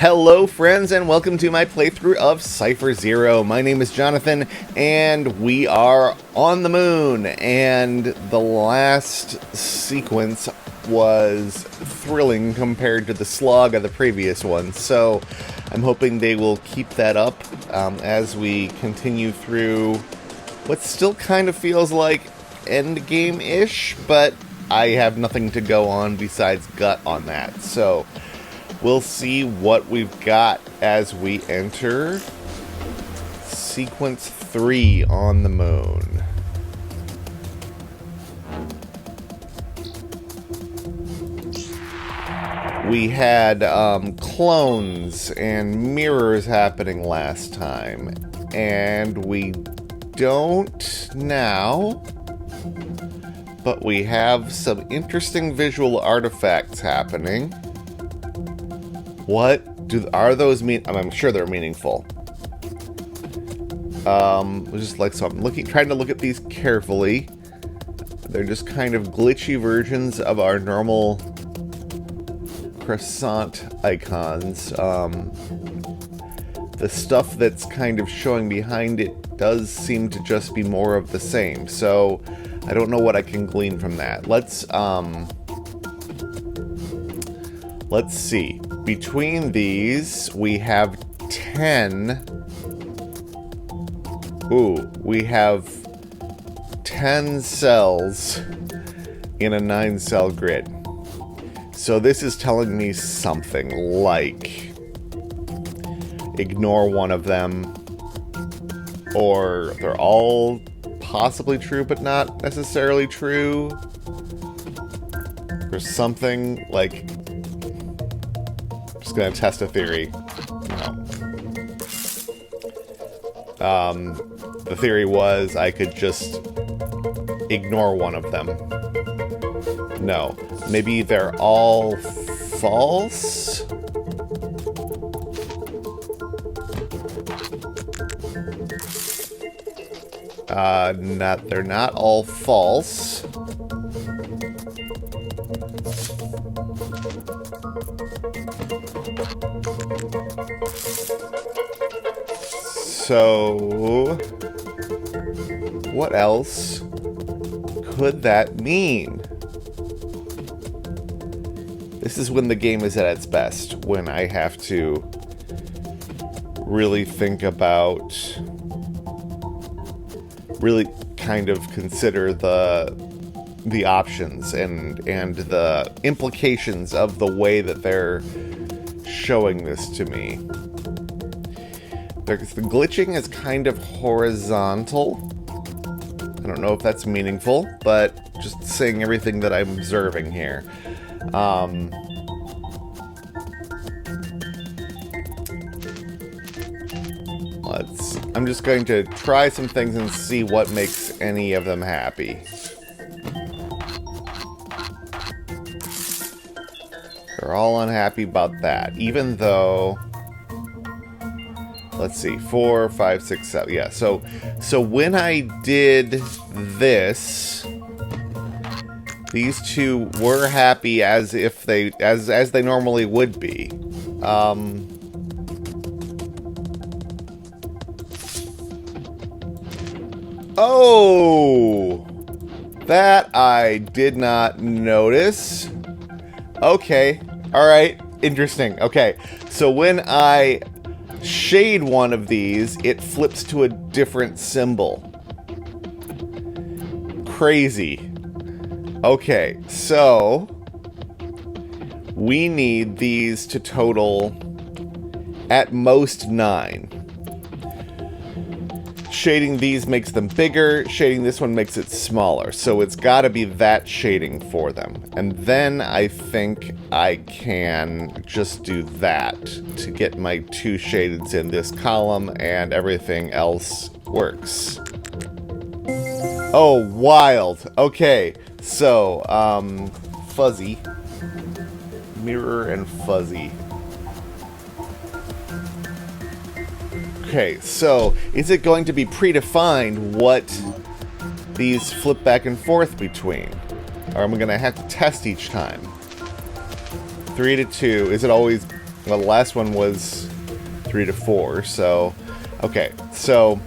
Hello friends and welcome to my playthrough of Cipher Zero. My name is Jonathan and we are on the moon, and the last sequence was thrilling compared to the slog of the previous one, so I'm hoping they will keep that up as we continue through what still kind of feels like endgame-ish, but I have nothing to go on besides gut on that, so we'll see what we've got as we enter Sequence 3 on the moon. We had clones and mirrors happening last time, and we don't now, but we have some interesting visual artifacts happening. What are those mean? I'm sure they're meaningful. Just like so, I'm trying to look at these carefully. They're just kind of glitchy versions of our normal croissant icons. The stuff that's kind of showing behind it does seem to just be more of the same. So I don't know what I can glean from that. Let's see. Between these, we have 10. Ooh, we have 10 cells in a 9-cell grid. So this is telling me something like ignore one of them, or they're all possibly true but not necessarily true, or something like. Just gonna test a theory. No. The theory was I could just ignore one of them. No. Maybe they're all false? They're not all false. So, what else could that mean? This is when the game is at its best, when I have to really think about, really kind of consider the options and the implications of the way that they're showing this to me. The glitching is kind of horizontal. I don't know if that's meaningful, but just saying everything that I'm observing here. I'm just going to try some things and see what makes any of them happy. They're all unhappy about that, even though... Let's see, 4, 5, 6, 7. Yeah, so when I did this, these two were happy as if they as they normally would be. Oh, that I did not notice. Okay, all right, interesting. Okay, so when I shade one of these, it flips to a different symbol. Crazy. Okay, so we need these to total at most 9. Shading these makes them bigger, shading this one makes it smaller, so it's got to be that shading for them. And then I think I can just do that to get my 2 shadeds in this column, and everything else works. Oh, wild. Okay, so, fuzzy. Mirror and fuzzy. Okay, so is it going to be predefined what these flip back and forth between? Or am I going to have to test each time? 3 to 2. Is it always Well, the last one was 3 to 4, so... Okay, so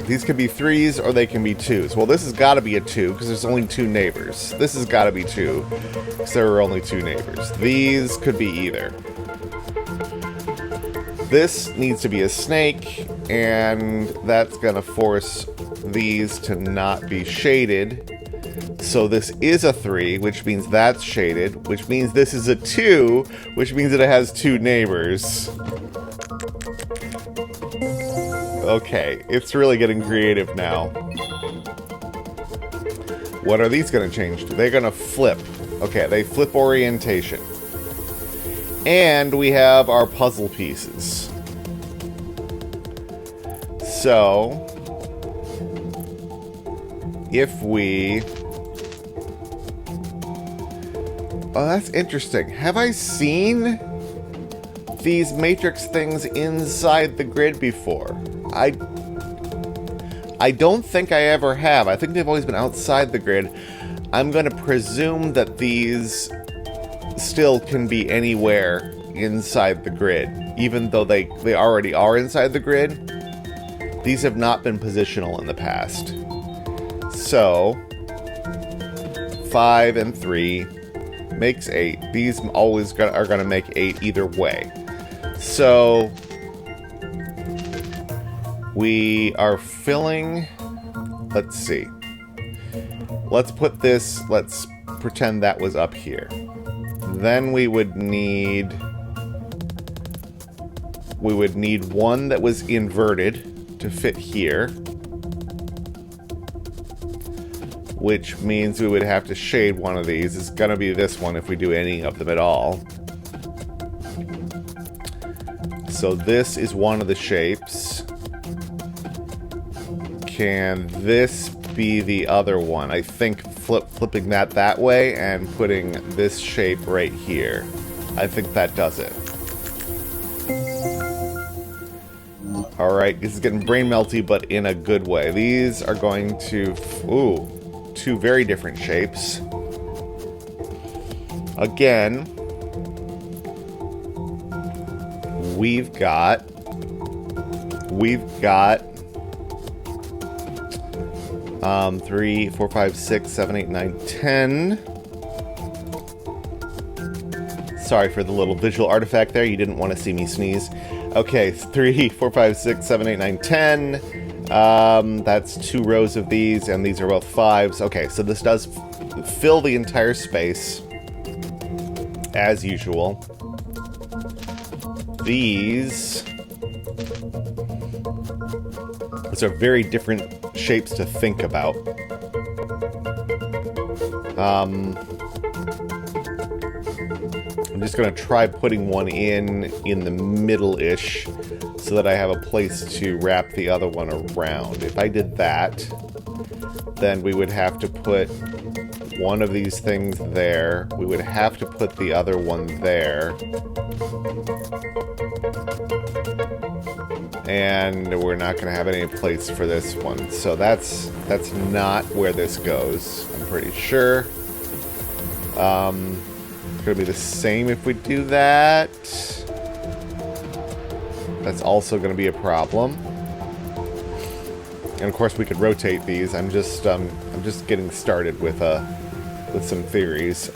these could be 3s or they can be 2s. Well, this has got to be a 2 because there's only 2 neighbors. This has got to be 2 because there are only 2 neighbors. These could be either. This needs to be a snake, and that's going to force these to not be shaded. So this is a 3, which means that's shaded, which means this is a 2, which means that it has 2 neighbors. Okay, it's really getting creative now. What are these going to change to? They're going to flip. Okay, they flip orientation. And we have our puzzle pieces. So, if we... Oh, that's interesting. Have I seen these matrix things inside the grid before? I don't think I ever have. I think they've always been outside the grid. I'm going to presume that these still can be anywhere inside the grid, even though they already are inside the grid. These have not been positional in the past. So, 5 and 3 makes 8. These always are going to make 8 either way. So, we are filling... Let's see. Let's put this... Let's pretend that was up here. Then we would need... We would need one that was inverted to fit here. Which means we would have to shade one of these. It's going to be this one if we do any of them at all. So this is one of the shapes. Can this be the other one? I think flipping that way and putting this shape right here. I think that does it. Alright, this is getting brain melty, but in a good way. These are going to... Ooh, 2 very different shapes. Again, we've got 3, 4, 5, 6, 7, 8, 9, 10. Sorry for the little visual artifact there. You didn't want to see me sneeze. Okay, 3, 4, 5, 6, 7, 8, 9, 10. That's 2 rows of these, and these are both 5s. Okay, so this does fill the entire space, as usual. These are very different shapes to think about. I'm just going to try putting one in the middle-ish so that I have a place to wrap the other one around. If I did that, then we would have to put one of these things there. We would have to put the other one there. And we're not going to have any place for this one. So that's not where this goes, I'm pretty sure. It's going to be the same if we do that. That's also going to be a problem. And of course we could rotate these. I'm just getting started with some theories.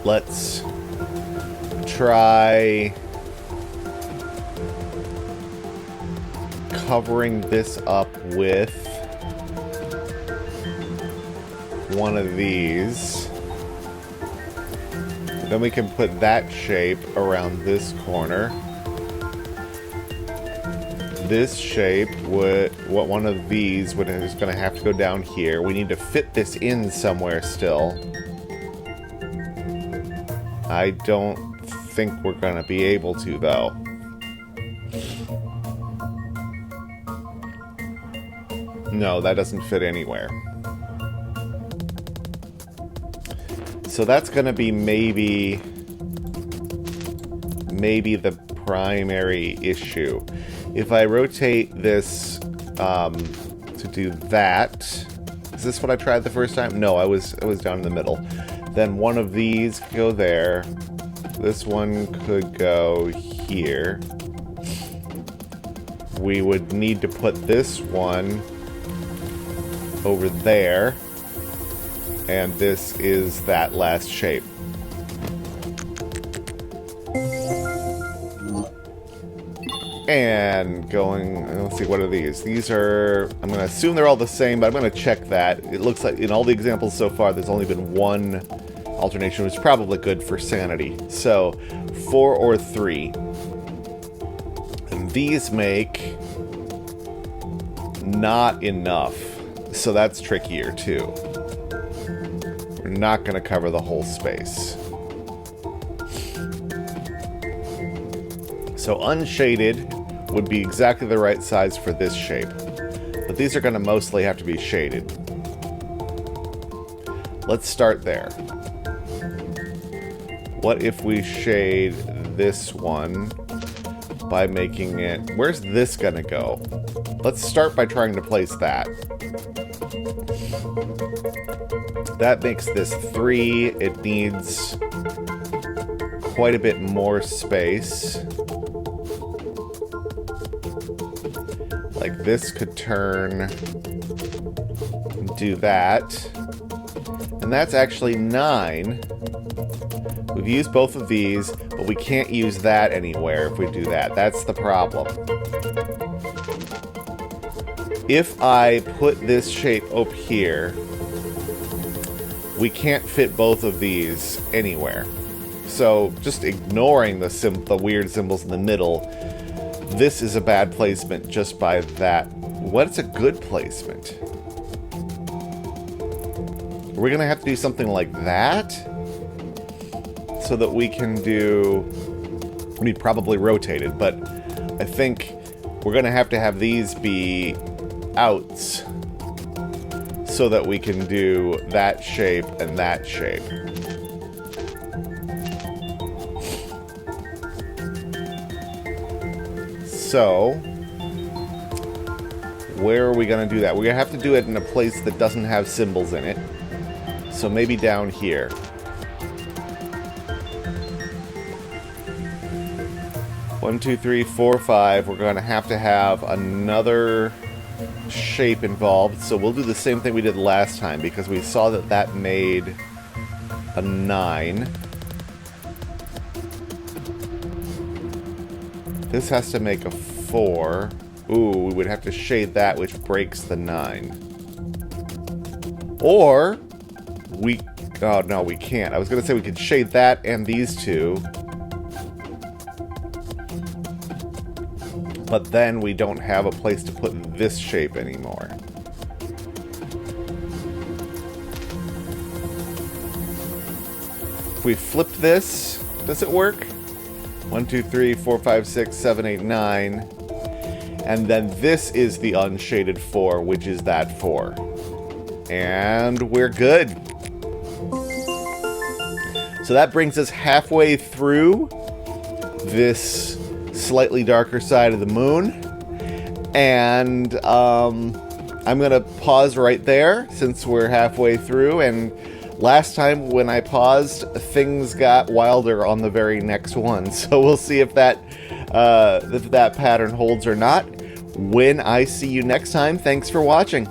Let's try covering this up with one of these. Then we can put that shape around this corner. This shape one of these is going to have to go down here. We need to fit this in somewhere still. I don't think we're going to be able to, though. No, that doesn't fit anywhere. So that's going to be maybe the primary issue. If I rotate this to do that, is this what I tried the first time? No, I was down in the middle. Then one of these go there, This one could go here. We would need to put this one over there. And this is that last shape. And going, let's see, what are these? These are, I'm going to assume they're all the same, but I'm going to check that. It looks like in all the examples so far, there's only been one alternation, which is probably good for sanity. So, 4 or 3. And these make not enough. So that's trickier, too. We're not going to cover the whole space. So unshaded would be exactly the right size for this shape. But these are going to mostly have to be shaded. Let's start there. What if we shade this one by making it... Where's this going to go? Let's start by trying to place that. That makes this 3. It needs quite a bit more space. Like this could turn, do that. And that's actually 9. We've used both of these, but we can't use that anywhere if we do that. That's the problem. If I put this shape up here, we can't fit both of these anywhere. So just ignoring the weird symbols in the middle, this is a bad placement just by that. What's a good placement? We're going to have to do something like that so that we can do... We need probably rotated, but I think we're going to have these be outs so that we can do that shape and that shape. So, where are we going to do that? We're going to have to do it in a place that doesn't have symbols in it. So maybe down here. One, two, three, four, 5. We're going to have another shape involved. So we'll do the same thing we did last time because we saw that that made a 9. This has to make a 4. Ooh, we would have to shade that, which breaks the 9. Or, we... Oh, no, we can't. I was going to say we could shade that and these two. But then we don't have a place to put this shape anymore. If we flip this, does it work? 1, 2, 3, 4, 5, 6, 7, 8, 9. And then this is the unshaded 4, which is that 4. And we're good. So that brings us halfway through this slightly darker side of the moon. And I'm going to pause right there since we're halfway through. And last time when I paused, things got wilder on the very next one. So we'll see if that pattern holds or not. When I see you next time, thanks for watching.